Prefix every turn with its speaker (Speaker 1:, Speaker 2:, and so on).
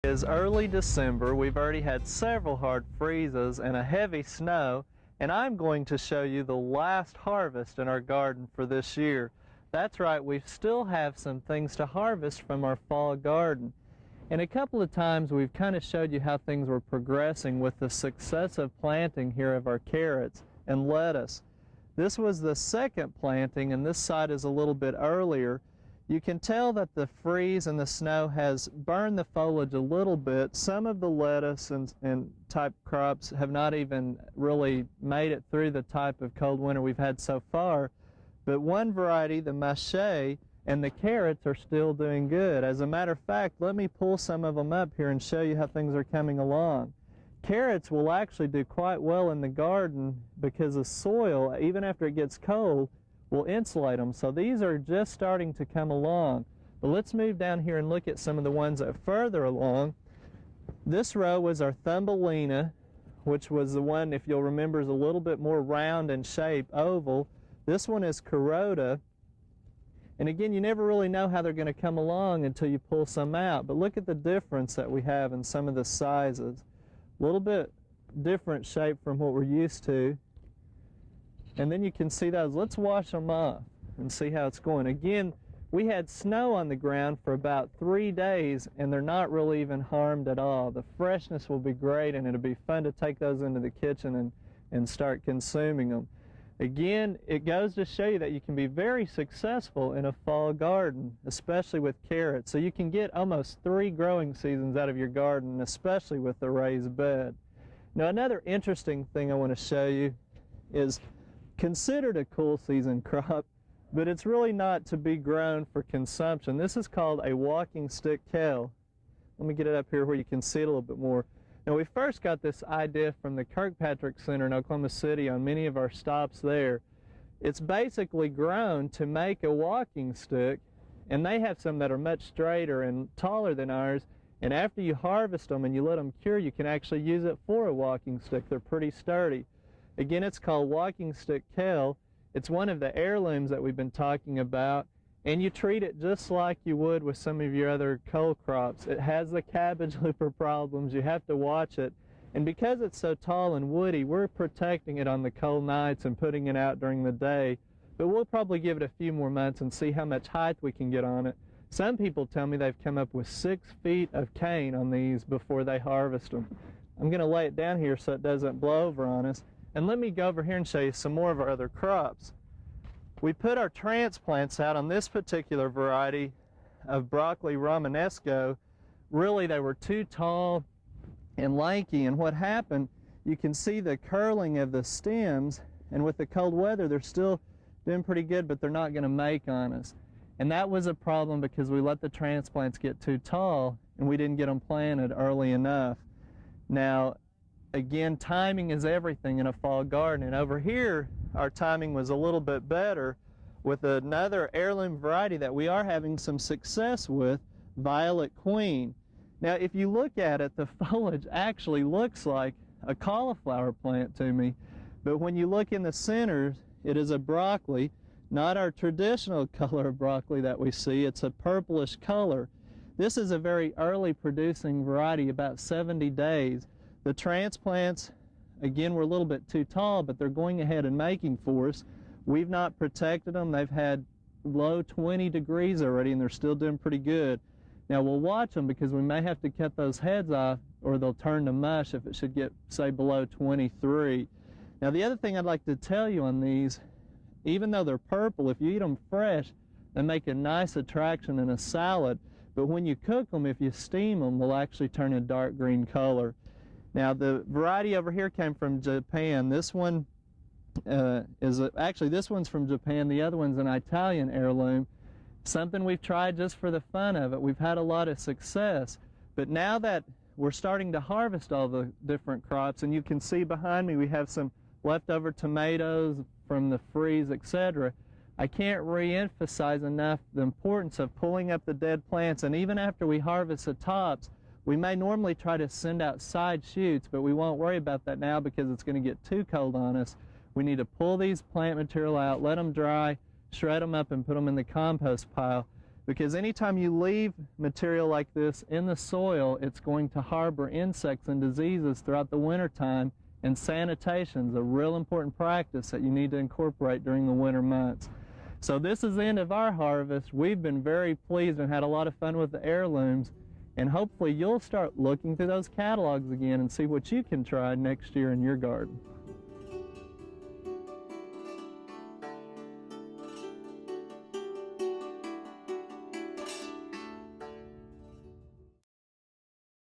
Speaker 1: It's early December. We've already had several hard freezes and a heavy snow, and I'm going to show you the last harvest in our garden for this year. That's right, we still have some things to harvest from our fall garden. And a couple of times we've kind of showed you how things were progressing with the successive planting here of our carrots and lettuce. This was the second planting, and this side is a little bit earlier. You can tell that the freeze and the snow has burned the foliage a little bit. Some of the lettuce and type crops have not even really made it through the type of cold winter we've had so far. But one variety, the mache, and the carrots are still doing good. As a matter of fact, let me pull some of them up here and show you how things are coming along. Carrots will actually do quite well in the garden because the soil, even after it gets cold, will insulate them. So these are just starting to come along. But let's move down here and look at some of the ones that are further along. This row was our Thumbelina, which was the one, if you'll remember, is a little bit more round in shape, oval. This one is Carota. And again, you never really know how they're going to come along until you pull some out. But look at the difference that we have in some of the sizes. A little bit different shape from what we're used to. And then you can see those. Let's wash them off and see how it's going. Again, we had snow on the ground for about 3 days, and they're not really even harmed at all. The freshness will be great, and it'll be fun to take those into the kitchen and start consuming them. Again, it goes to show you that you can be very successful in a fall garden, especially with carrots. So you can get almost 3 growing seasons out of your garden, especially with the raised bed. Now, another interesting thing I want to show you is considered a cool season crop, but it's really not to be grown for consumption. This is called a walking stick kale. Let me get it up here where you can see it a little bit more. Now, we first got this idea from the Kirkpatrick Center in Oklahoma City on many of our stops there. It's basically grown to make a walking stick, and they have some that are much straighter and taller than ours, and after you harvest them and you let them cure, you can actually use it for a walking stick. They're pretty sturdy. Again, it's called walking stick kale. It's one of the heirlooms that we've been talking about, and you treat it just like you would with some of your other cole crops. It has the cabbage looper problems. You have to watch it, and because it's so tall and woody, we're protecting it on the cold nights and putting it out during the day, but we'll probably give it a few more months and see how much height we can get on it. Some people tell me they've come up with 6 feet of cane on these before they harvest them. I'm going to lay it down here so it doesn't blow over on us. And let me go over here and show you some more of our other crops. We put our transplants out on this particular variety of broccoli romanesco. Really, they were too tall and lanky, and what happened, you can see the curling of the stems, and with the cold weather, they're still doing pretty good, but they're not going to make on us. And that was a problem because we let the transplants get too tall, and we didn't get them planted early enough. Now, again, timing is everything in a fall garden, and over here our timing was a little bit better with another heirloom variety that we are having some success with, Violet Queen. Now, if you look at it, the foliage actually looks like a cauliflower plant to me, but when you look in the centers, it is a broccoli, not our traditional color of broccoli that we see. It's a purplish color. This is a very early producing variety, about 70 days. The transplants, again, were a little bit too tall, but they're going ahead and making for us. We've not protected them. They've had low 20 degrees already, and they're still doing pretty good. Now, we'll watch them because we may have to cut those heads off, or they'll turn to mush if it should get, say, below 23. Now, the other thing I'd like to tell you on these, even though they're purple, if you eat them fresh, they make a nice attraction in a salad. But when you cook them, if you steam them, they'll actually turn a dark green color. Now, the variety over here came from Japan. This one this one's from Japan. The other one's an Italian heirloom. Something we've tried just for the fun of it. We've had a lot of success. But now that we're starting to harvest all the different crops, and you can see behind me we have some leftover tomatoes from the freeze, etc. I can't re-emphasize enough the importance of pulling up the dead plants, and even after we harvest the tops, we may normally try to send out side shoots, but we won't worry about that now because it's going to get too cold on us. We need to pull these plant material out, let them dry, shred them up, and put them in the compost pile. because anytime you leave material like this in the soil, it's going to harbor insects and diseases throughout the wintertime, and sanitation is a real important practice that you need to incorporate during the winter months. So this is the end of our harvest. We've been very pleased and had a lot of fun with the heirlooms, and hopefully you'll start looking through those catalogs again and see what you can try next year in your garden.